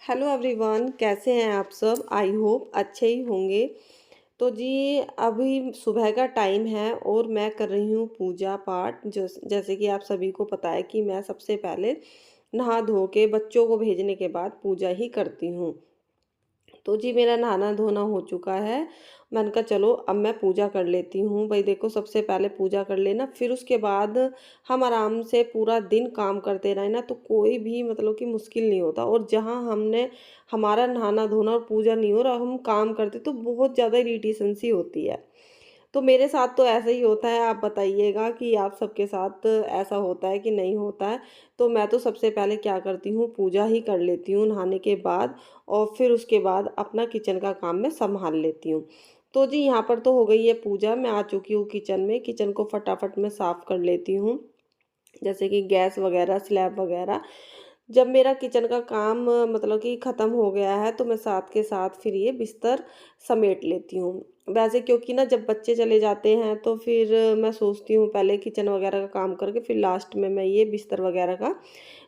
Hello everyone, कैसे हैं आप सब। आई होप अच्छे ही होंगे। तो जी, अभी सुबह का टाइम है और मैं कर रही हूँ पूजा पाठ। जैसे कि आप सभी को पता है कि मैं सबसे पहले नहा धो के बच्चों को भेजने के बाद पूजा ही करती हूँ। तो जी, मेरा नहाना धोना हो चुका है। मैंने कहा चलो अब मैं पूजा कर लेती हूँ। भाई देखो, सबसे पहले पूजा कर लेना, फिर उसके बाद हम आराम से पूरा दिन काम करते रहे ना, तो कोई भी मतलब कि मुश्किल नहीं होता। और जहाँ हमने हमारा नहाना धोना और पूजा नहीं हो रहा, हम काम करते तो बहुत ज़्यादा इरिटेशन सी होती है। तो मेरे साथ तो ऐसा ही होता है। आप बताइएगा कि आप सबके साथ ऐसा होता है कि नहीं होता है। तो मैं तो सबसे पहले क्या करती हूँ, पूजा ही कर लेती हूँ नहाने के बाद, और फिर उसके बाद अपना किचन का काम मैं संभाल लेती हूँ। तो जी, यहाँ पर तो हो गई है पूजा। मैं आ चुकी हूँ किचन में। किचन को फटाफट मैं साफ़ कर लेती हूँ, जैसे कि गैस वगैरह, स्लैब वगैरह। जब मेरा किचन का काम मतलब कि ख़त्म हो गया है, तो मैं साथ के साथ फिर ये बिस्तर समेट लेती हूँ। वैसे क्योंकि ना जब बच्चे चले जाते हैं तो फिर मैं सोचती हूँ पहले किचन वगैरह का काम करके फिर लास्ट में मैं ये बिस्तर वगैरह का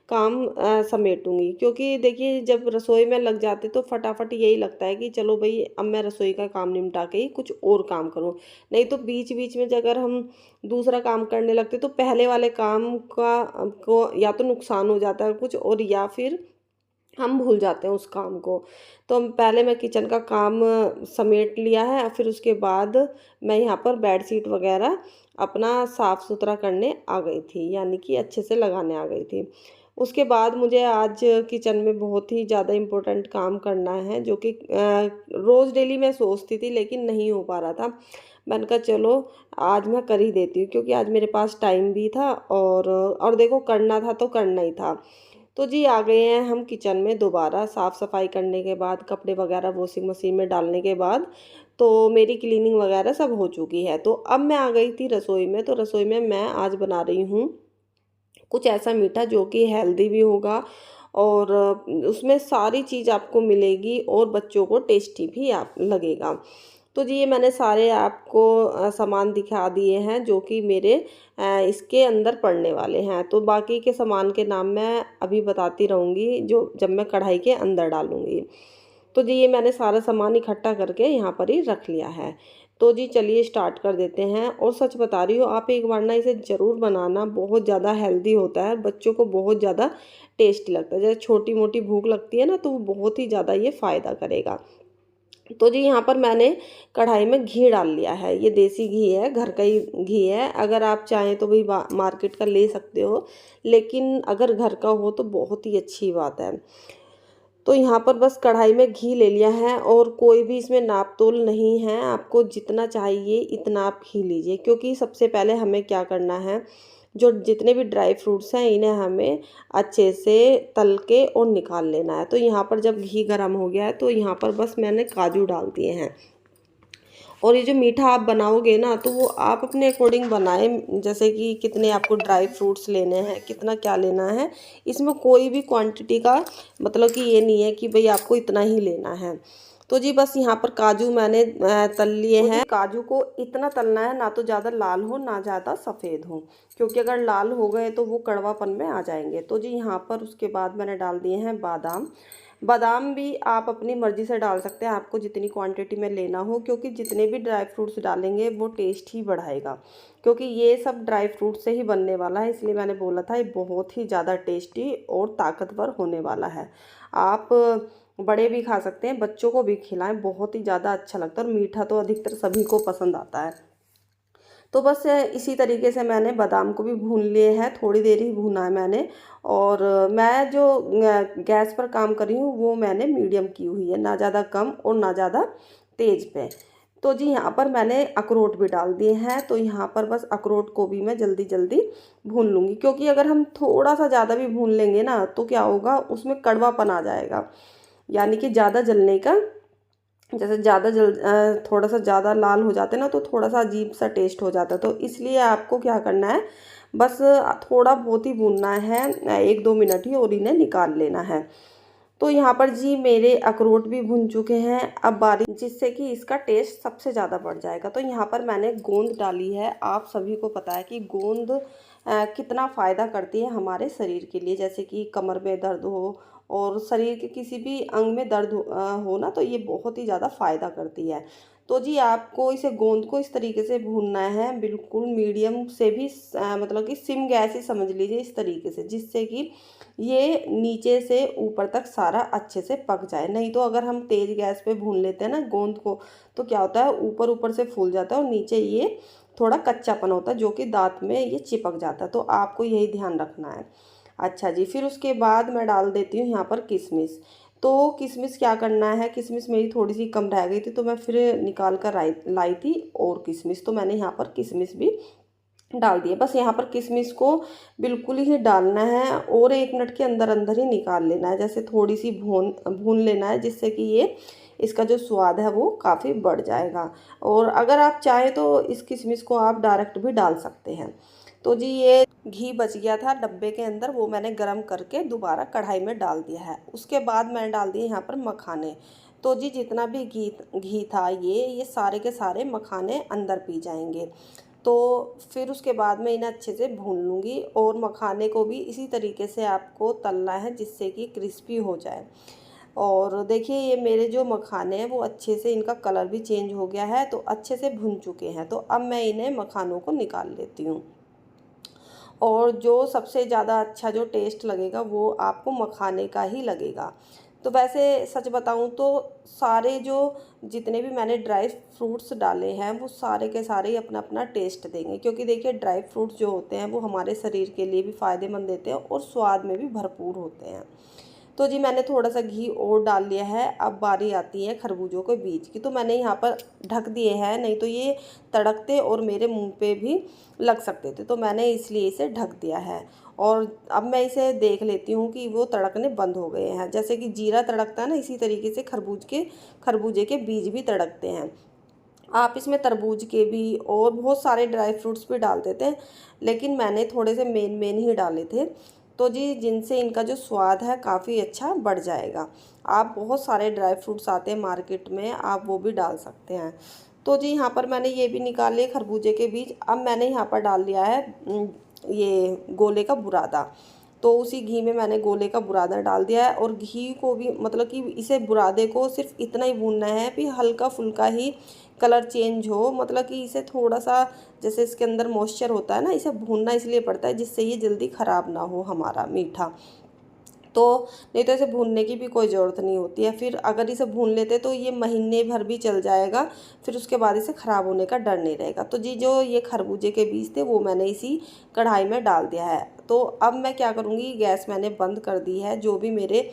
काम समेटूँगी। क्योंकि देखिए, जब रसोई में लग जाते तो फटाफट यही लगता है कि चलो भई अब मैं रसोई का काम निपटा के ही कुछ और काम करूँ। नहीं तो बीच-बीच में अगर हम दूसरा काम करने लगते तो पहले वाले काम का को या तो नुकसान हो जाता है कुछ, और या फिर हम भूल जाते हैं उस काम को। तो हम पहले मैं किचन का काम समेट लिया है, फिर उसके बाद मैं यहाँ पर बेडशीट वग़ैरह अपना साफ़-सुथरा करने आ गई थी, यानी कि अच्छे से लगाने आ गई थी। उसके बाद मुझे आज किचन में बहुत ही ज़्यादा इम्पोर्टेंट काम करना है, जो कि रोज़ डेली मैं सोचती थी लेकिन नहीं हो पा रहा था। मैंने कहा चलो आज मैं कर ही देती हूँ, क्योंकि आज मेरे पास टाइम भी था, और देखो करना था तो करना ही था। तो जी, आ गए हैं हम किचन में दोबारा। साफ़-सफ़ाई करने के बाद, कपड़े वगैरह वॉशिंग मशीन में डालने के बाद, तो मेरी क्लीनिंग वगैरह सब हो चुकी है। तो अब मैं आ गई थी रसोई में। तो रसोई में मैं आज बना रही हूँ कुछ ऐसा मीठा जो कि हेल्दी भी होगा, और उसमें सारी चीज़ आपको मिलेगी और बच्चों को टेस्टी भी आप लगेगा। तो जी, ये मैंने सारे आपको सामान दिखा दिए हैं जो कि मेरे इसके अंदर पड़ने वाले हैं। तो बाकी के सामान के नाम मैं अभी बताती रहूँगी जो जब मैं कढ़ाई के अंदर डालूँगी। तो जी, ये मैंने सारा सामान इकट्ठा करके यहाँ पर ही रख लिया है। तो जी, चलिए स्टार्ट कर देते हैं। और सच बता रही हूँ, आप एक बार ना इसे ज़रूर बनाना। बहुत ज़्यादा हेल्दी होता है, बच्चों को बहुत ज़्यादा टेस्टी लगता है। जैसे छोटी-मोटी भूख लगती है ना, तो वो बहुत ही ज़्यादा ये फ़ायदा करेगा। तो जी, यहाँ पर मैंने कढ़ाई में घी डाल लिया है। ये देसी घी है, घर का ही घी है। अगर आप चाहें तो भई मार्केट का ले सकते हो, लेकिन अगर घर का हो तो बहुत ही अच्छी बात है। तो यहाँ पर बस कढ़ाई में घी ले लिया है, और कोई भी इसमें नाप-तोल नहीं है। आपको जितना चाहिए इतना आप घी लीजिए, क्योंकि सबसे पहले हमें क्या करना है, जो जितने भी ड्राई फ्रूट्स हैं इन्हें हमें अच्छे से तल के और निकाल लेना है। तो यहाँ पर जब घी गरम हो गया है, तो यहाँ पर बस मैंने काजू डाल दिए हैं। और ये जो मीठा आप बनाओगे ना, तो वो आप अपने अकॉर्डिंग बनाएं, जैसे कि कितने आपको ड्राई फ्रूट्स लेने हैं, कितना क्या लेना है। इसमें कोई भी क्वांटिटी का मतलब कि ये नहीं है कि भाई आपको इतना ही लेना है। तो जी, बस यहाँ पर काजू मैंने तल लिए हैं। काजू को इतना तलना है, ना तो ज़्यादा लाल हो ना ज़्यादा सफ़ेद हो, क्योंकि अगर लाल हो गए तो वो कड़वापन में आ जाएंगे। तो जी, यहाँ पर उसके बाद मैंने डाल दिए हैं बादाम। बादाम भी आप अपनी मर्ज़ी से डाल सकते हैं, आपको जितनी क्वांटिटी में लेना हो, क्योंकि जितने भी ड्राई फ्रूट्स डालेंगे वो टेस्ट ही बढ़ाएगा। क्योंकि ये सब ड्राई फ्रूट से ही बनने वाला है, इसलिए मैंने बोला था ये बहुत ही ज़्यादा टेस्टी और ताकतवर होने वाला है। आप बड़े भी खा सकते हैं, बच्चों को भी खिलाएं, बहुत ही ज़्यादा अच्छा लगता है। और मीठा तो अधिकतर सभी को पसंद आता है। तो बस इसी तरीके से मैंने बादाम को भी भून लिए हैं, थोड़ी देर ही भूना है मैंने। और मैं जो गैस पर काम कर रही हूँ वो मैंने मीडियम की हुई है, ना ज़्यादा कम और ना ज़्यादा तेज़ पे। तो जी, यहाँ पर मैंने अखरोट भी डाल दिए हैं। तो यहाँ पर बस अखरोट को भी मैं जल्दी जल्दी भून लूँगी, क्योंकि अगर हम थोड़ा सा ज़्यादा भी भून लेंगे ना, तो क्या होगा, उसमें कड़वापन आ जाएगा, यानी कि ज़्यादा जलने का। जैसे ज़्यादा थोड़ा-सा ज़्यादा लाल हो जाते हैं ना, तो थोड़ा-सा अजीब-सा टेस्ट हो जाता है। तो इसलिए आपको क्या करना है, बस थोड़ा बहुत ही भूनना है, 1-2 मिनट ही, और इन्हें निकाल लेना है। तो यहाँ पर जी, मेरे अखरोट भी भुन चुके हैं। अब बारी, जिससे कि इसका टेस्ट सबसे ज़्यादा बढ़ जाएगा। तो यहाँ पर मैंने गोंद डाली है। आप सभी को पता है कि गोंद कितना फ़ायदा करती है हमारे शरीर के लिए, जैसे कि कमर में दर्द हो और शरीर के किसी भी अंग में दर्द हो ना, तो ये बहुत ही ज़्यादा फ़ायदा करती है। तो जी आपको इसे गोंद को इस तरीके से भूनना है, बिल्कुल मीडियम से भी मतलब कि सिम गैस ही समझ लीजिए इस तरीके से, जिससे कि ये नीचे से ऊपर तक सारा अच्छे से पक जाए। नहीं तो अगर हम तेज़ गैस पे भून लेते हैं ना गोंद को, तो क्या होता है ऊपर ऊपर से फूल जाता है और नीचे ये थोड़ा कच्चापन होता है, जो कि दाँत में ये चिपक जाता है। तो आपको यही ध्यान रखना है। अच्छा जी, फिर उसके बाद मैं डाल देती हूँ यहाँ पर किशमिश। तो किशमिश क्या करना है, किशमिश मेरी थोड़ी-सी कम रह गई थी, तो मैं फिर निकाल कर लाई थी और किशमिश, तो मैंने यहाँ पर किशमिश भी डाल दिए। बस यहाँ पर किशमिश को बिल्कुल ही डालना है और 1 मिनट के अंदर-अंदर ही निकाल लेना है। जैसे थोड़ी-सी भून लेना है, जिससे कि ये इसका जो स्वाद है वो काफ़ी बढ़ जाएगा। और अगर आप चाहें तो इस किशमिश को आप डायरेक्ट भी डाल सकते हैं। तो जी ये घी बच गया था डब्बे के अंदर, वो मैंने गरम करके दोबारा कढ़ाई में डाल दिया है। उसके बाद मैंने डाल दिए यहाँ पर मखाने। तो जी जितना भी घी घी था ये सारे के सारे मखाने अंदर पी जाएँगे। तो फिर उसके बाद मैं इन्हें अच्छे से भून लूँगी और मखाने को भी इसी तरीके से आपको तलना है, जिससे कि क्रिस्पी हो जाए। और देखिए ये मेरे जो मखाने हैं वो अच्छे से इनका कलर भी चेंज हो गया है, तो अच्छे से भुन चुके हैं। तो अब मैं इन्हें मखानों को निकाल लेती हूँ। और जो सबसे ज़्यादा अच्छा जो टेस्ट लगेगा वो आपको मखाने का ही लगेगा। तो वैसे सच बताऊँ तो सारे जो जितने भी मैंने ड्राई फ्रूट्स डाले हैं वो सारे के सारे ही अपना-अपना टेस्ट देंगे, क्योंकि देखिए ड्राई फ्रूट्स जो होते हैं वो हमारे शरीर के लिए भी फ़ायदेमंद देते हैं और स्वाद में भी भरपूर होते हैं। तो जी मैंने थोड़ा-सा घी और डाल लिया है। अब बारी आती है खरबूजों के बीज की, तो मैंने यहाँ पर ढक दिए हैं, नहीं तो ये तड़कते और मेरे मुँह पे भी लग सकते थे, तो मैंने इसलिए इसे ढक दिया है। और अब मैं इसे देख लेती हूँ कि वो तड़कने बंद हो गए हैं। जैसे कि जीरा तड़कता है ना, इसी तरीके से खरबूजे के बीज भी तड़कते हैं। आप इसमें तरबूज के भी और बहुत सारे ड्राई फ्रूट्स भी डाल देते हैं, लेकिन मैंने थोड़े से मेन ही डाले थे। तो जी जिनसे इनका जो स्वाद है काफ़ी अच्छा बढ़ जाएगा। आप बहुत सारे ड्राई फ्रूट्स आते हैं मार्केट में, आप वो भी डाल सकते हैं। तो जी यहाँ पर मैंने ये भी निकाल लिए खरबूजे के बीज। अब मैंने यहाँ पर डाल लिया है ये गोले का बुरादा। तो उसी घी में मैंने गोले का बुरादा डाल दिया है और घी को भी मतलब कि इसे बुरादे को सिर्फ इतना ही भूनना है कि हल्का-फुल्का ही कलर चेंज हो, मतलब कि इसे थोड़ा-सा जैसे इसके अंदर मॉइस्चर होता है ना, इसे भूनना इसलिए पड़ता है जिससे ये जल्दी ख़राब ना हो हमारा मीठा। तो नहीं तो इसे भूनने की भी कोई ज़रूरत नहीं होती है। फिर अगर इसे भून लेते तो ये महीने भर भी चल जाएगा, फिर उसके बाद इसे ख़राब होने का डर नहीं रहेगा। तो जी जो ये खरबूजे के बीज थे वो मैंने इसी कढ़ाई में डाल दिया है। तो अब मैं क्या करूँगी, गैस मैंने बंद कर दी है। जो भी मेरे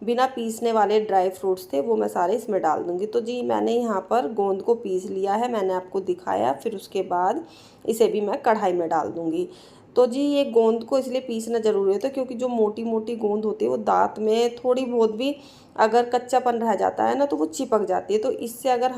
बिना पीसने वाले ड्राई फ्रूट्स थे वो मैं सारे इसमें डाल दूँगी। तो जी मैंने यहाँ पर गोंद को पीस लिया है, मैंने आपको दिखाया। फिर उसके बाद इसे भी मैं कढ़ाई में डाल दूँगी। तो जी ये गोंद को इसलिए पीसना ज़रूरी होता है, क्योंकि जो मोटी-मोटी गोंद होती है वो दाँत में थोड़ी बहुत भी अगर कच्चापन रह जाता है ना, तो वो चिपक जाती है। तो इससे अगर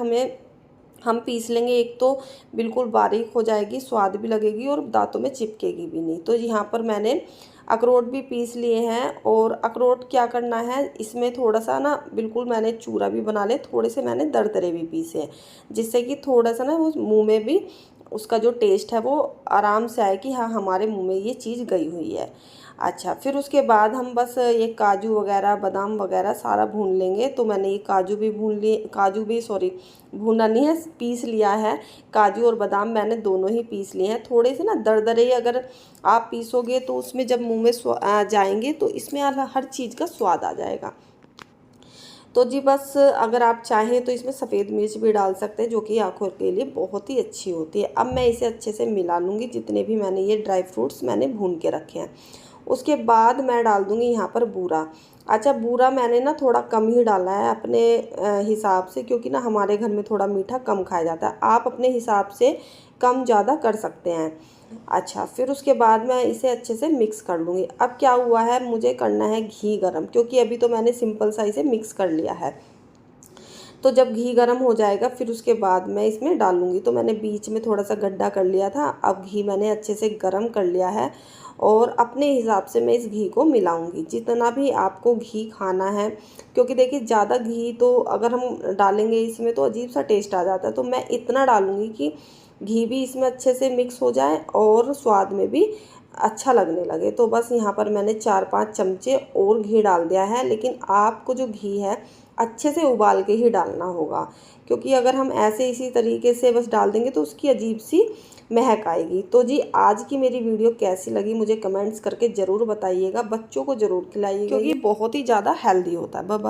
हम पीस लेंगे, एक तो बिल्कुल बारीक हो जाएगी, स्वाद भी लगेगी और दाँतों में चिपकेगी भी नहीं। तो यहाँ पर मैंने अखरोट भी पीस लिए हैं। और अखरोट क्या करना है, इसमें थोड़ा-सा ना बिल्कुल मैंने चूरा भी बना लिया, थोड़े से मैंने दरदरे भी पीसे हैं, जिससे कि थोड़ा-सा ना वो मुँह में भी उसका जो टेस्ट है वो आराम से आए कि हाँ, हमारे मुँह में ये चीज़ गई हुई है। अच्छा, फिर उसके बाद हम बस ये काजू वगैरह, बादाम वगैरह सारा भून लेंगे। तो मैंने ये काजू भी सॉरी भूना नहीं है, पीस लिया है। काजू और बादाम मैंने दोनों ही पीस लिए हैं। थोड़े से ना दरदरे अगर आप पीसोगे तो उसमें जब मुँह में जाएँगे तो इसमें हर चीज़ का स्वाद आ जाएगा। तो जी बस अगर आप चाहें तो इसमें सफ़ेद मिर्च भी डाल सकते हैं, जो कि आँखों के लिए बहुत ही अच्छी होती है। अब मैं इसे अच्छे से मिला लूँगी, जितने भी मैंने ये ड्राई फ्रूट्स मैंने भून के रखे हैं। उसके बाद मैं डाल दूँगी यहाँ पर बूरा। अच्छा, बूरा मैंने ना थोड़ा कम ही डाला है अपने हिसाब से, क्योंकि ना हमारे घर में थोड़ा मीठा कम खाया जाता है। आप अपने हिसाब से कम ज़्यादा कर सकते हैं। अच्छा, फिर उसके बाद मैं इसे अच्छे से मिक्स कर लूँगी। अब क्या हुआ है, मुझे करना है घी गरम, क्योंकि अभी तो मैंने सिंपल सा इसे मिक्स कर लिया है। तो जब घी गरम हो जाएगा फिर उसके बाद मैं इसमें डालूँगी। तो मैंने बीच में थोड़ा-सा गड्ढा कर लिया था। अब घी मैंने अच्छे से गरम कर लिया है और अपने हिसाब से मैं इस घी को मिलाऊँगी, जितना भी आपको घी खाना है। क्योंकि देखिए ज़्यादा घी तो अगर हम डालेंगे इसमें तो अजीब-सा टेस्ट आ जाता है। तो मैं इतना डालूँगी कि घी भी इसमें अच्छे से मिक्स हो जाए और स्वाद में भी अच्छा लगने लगे। तो बस यहाँ पर मैंने 4-5 चमचे और घी डाल दिया है, लेकिन आपको जो घी है अच्छे से उबाल के ही डालना होगा, क्योंकि अगर हम ऐसे इसी तरीके से बस डाल देंगे तो उसकी अजीब सी महक आएगी। तो जी आज की मेरी वीडियो कैसी लगी मुझे कमेंट्स करके ज़रूर बताइएगा, बच्चों को ज़रूर खिलाइएगा, क्योंकि बहुत ही ज़्यादा हेल्दी होता है। Bye bye.